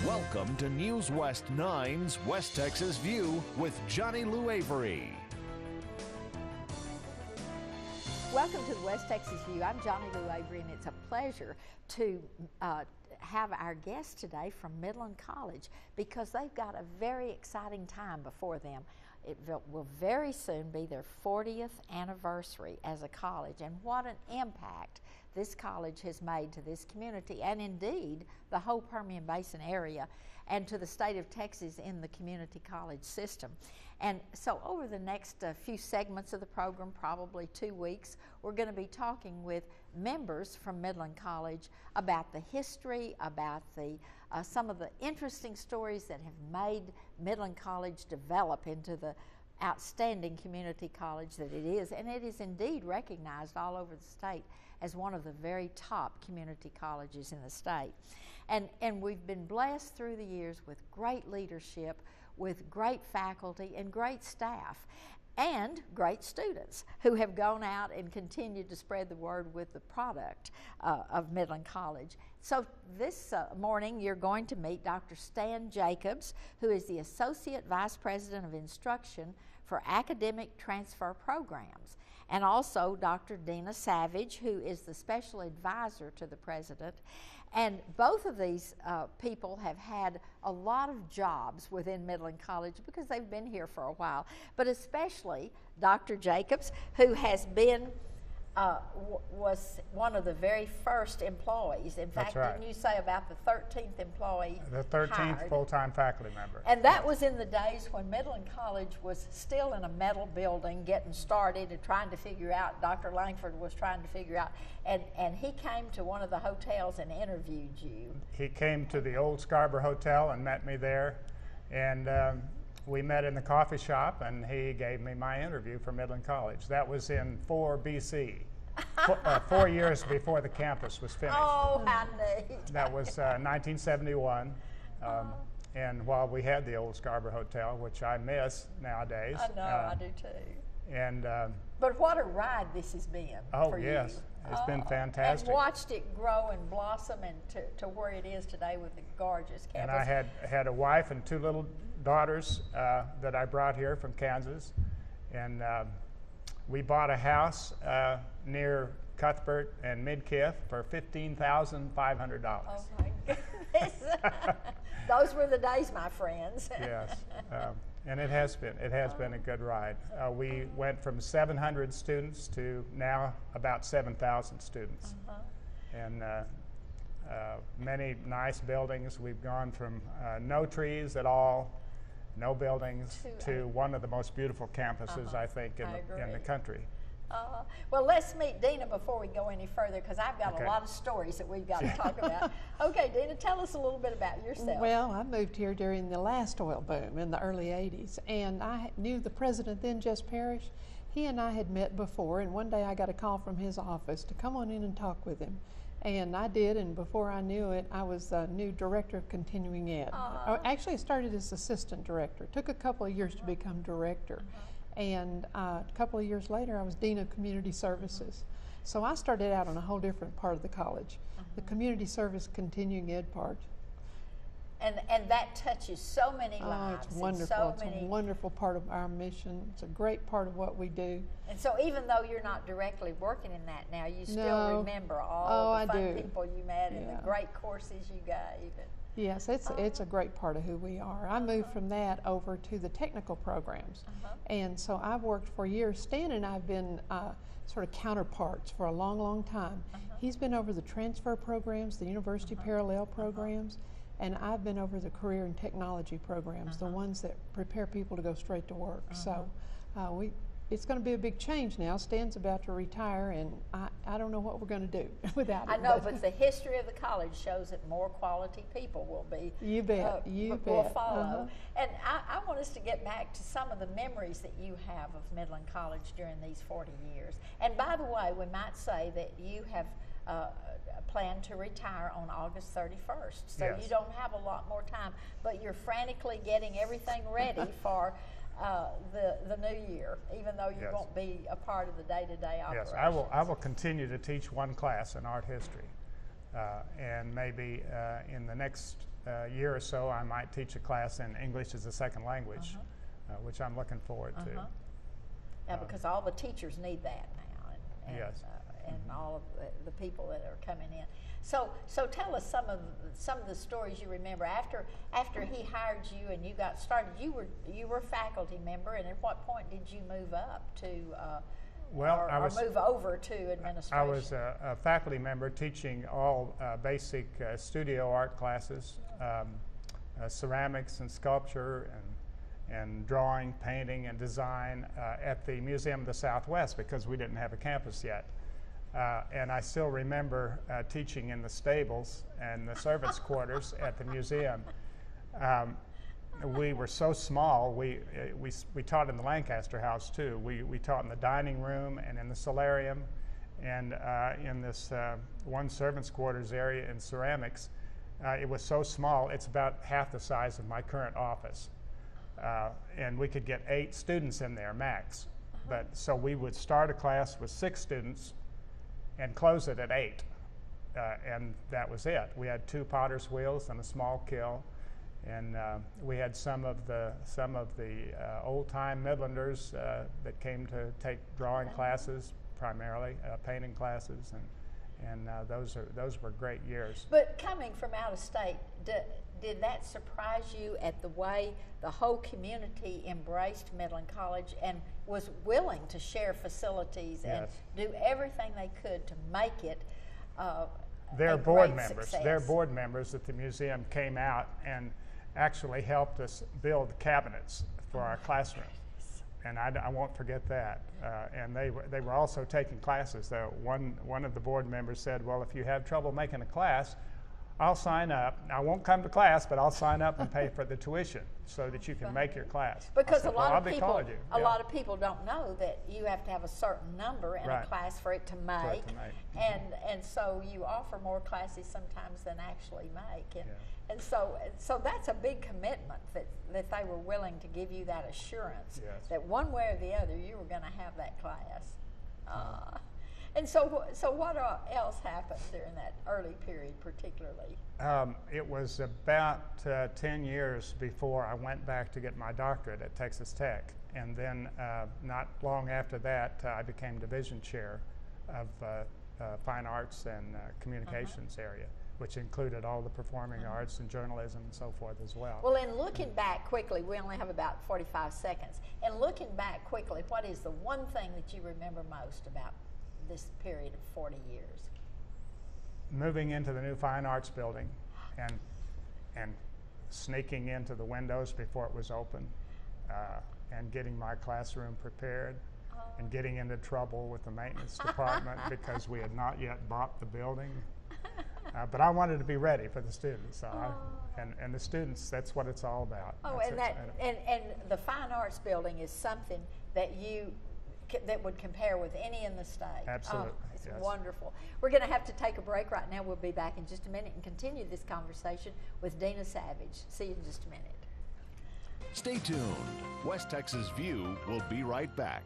Welcome to News West 9's West Texas View with Johnny Lou Avery. Welcome to the West Texas View. I'm Johnny Lou Avery, and it's a pleasure to have our guest today from Midland College because they've got a very exciting time before them. It will very soon be their 40th anniversary as a college, and what an impact this college has made to this community and indeed the whole Permian Basin area and to the state of Texas in the community college system. And so over the next few segments of the program, probably 2 weeks, we're going to be talking with members from Midland College about the history, about the some of the interesting stories that have made Midland College develop into the outstanding community college that it is. And it is indeed recognized all over the state as one of the very top community colleges in the state. And we've been blessed through the years with great leadership, with great faculty and great staff, and great students who have gone out and continued to spread the word with the product of Midland College. So this morning you're going to meet Dr. Stan Jacobs, who is the Associate Vice President of Instruction for Academic Transfer Programs, and also Dr. Dina Savage, who is the Special Advisor to the President. And both of these people have had a lot of jobs within Midland College because they've been here for a while, but especially Dr. Jacobs, who has been was one of the very first employees. In fact, right. Didn't you say about the 13th employee The 13th hired? full-time faculty member. And that was in the days when Midland College was still in a metal building getting started and trying to figure out, Dr. Langford was trying to figure out, and he came to one of the hotels and interviewed you. He came to the old Scarborough Hotel and met me there, and we met in the coffee shop, and he gave me my interview for Midland College. That was in 4 BC, 4 years before the campus was finished. Oh, how neat. That was 1971, and while we had the old Scarborough Hotel, which I miss nowadays. I know, I do too. And But what a ride this has been for you. yes, it's been fantastic. And watched it grow and blossom and to where it is today with the gorgeous campus. And I had a wife and 2 little daughters that I brought here from Kansas, and we bought a house near Cuthbert and Midkiff for $15,500. Oh my goodness. Those were the days, my friends. Yes, and it has been a good ride. We went from 700 students to now about 7,000 students, and many nice buildings. We've gone from no trees at all, no buildings, to one of the most beautiful campuses I think in the country. Well, let's meet Dina before we go any further, because I've got a lot of stories that we've got to talk about. Okay, Dina, tell us a little bit about yourself. Well, I moved here during the last oil boom in the early 80s, and I knew the president then, Jess Parrish. He and I had met before, and one day I got a call from his office to come on in and talk with him. And I did, and before I knew it, I was the new director of continuing ed. Actually, I started as assistant director. It took a couple of years to become director. And a couple of years later, I was dean of community services. So I started out on a whole different part of the college, the community service continuing ed part. And that touches so many lives. It's wonderful. It's a wonderful part of our mission. It's a great part of what we do. And so even though you're not directly working in that now, you still remember all the fun people you met and the great courses you gave. Yes, it's a great part of who we are. I moved from that over to the technical programs. And so I've worked for years. Stan and I have been sort of counterparts for a long, long time. He's been over the transfer programs, the university parallel programs, and I've been over the career and technology programs, the ones that prepare people to go straight to work. So it's going to be a big change now. Stan's about to retire, and I don't know what we're going to do without it. I know, but the history of the college shows that more quality people will be. You bet. Will follow. And I want us to get back to some of the memories that you have of Midland College during these 40 years. And by the way, we might say that you have plan to retire on August 31st. So you don't have a lot more time, but you're frantically getting everything ready for the new year, even though you won't be a part of the day-to-day operation. Yes, I will continue to teach one class in art history. And maybe in the next year or so, I might teach a class in English as a second language, which I'm looking forward to. Yeah, because all the teachers need that now, and Yes. And all of the people that are coming in. So tell us some of the stories you remember after he hired you and you got started. You were a faculty member, and at what point did you move up to or move over to administration? I was a faculty member teaching all basic studio art classes, ceramics and sculpture and drawing, painting, and design at the Museum of the Southwest, because we didn't have a campus yet. And I still remember teaching in the stables and the servants' quarters at the museum. We were so small. We taught in the Lancaster House too. We taught in the dining room and in the solarium, and in this one servants' quarters area in ceramics. It was so small. It's about half the size of my current office, and we could get 8 students in there max. But so we would start a class with 6 students and close it at 8, and that was it. We had 2 potter's wheels and a small kiln, and we had some of the old-time Midlanders that came to take drawing classes, primarily painting classes, and those were great years. But coming from out of state, did that surprise you at the way the whole community embraced Midland College and was willing to share facilities and do everything they could to make it Their board members at the museum came out and actually helped us build cabinets for our classroom. And I won't forget that. And they were also taking classes. One of the board members said, well, if you have trouble making a class, I'll sign up. I won't come to class, but I'll sign up and pay for the tuition so that you can make your class. Because said, a lot of people don't know that you have to have a certain number in a class for it to make. And so you offer more classes sometimes than actually make. And so that's a big commitment that they were willing to give you that assurance that one way or the other you were going to have that class. And so what else happened during that early period particularly? It was about 10 years before I went back to get my doctorate at Texas Tech. And then not long after that, I became division chair of fine arts and communications area, which included all the performing arts and journalism and so forth as well. Well, in looking back quickly, we only have about 45 seconds. In looking back quickly, what is the one thing that you remember most about this period of 40 years? Moving into the new fine arts building and sneaking into the windows before it was open, and getting my classroom prepared, and getting into trouble with the maintenance department because we had not yet bought the building. But I wanted to be ready for the students, and the students, that's what it's all about. And the fine arts building is something that would compare with any in the state. Absolutely. It's wonderful. We're going to have to take a break right now. We'll be back in just a minute and continue this conversation with Dina Savage. See you in just a minute. Stay tuned. West Texas View will be right back.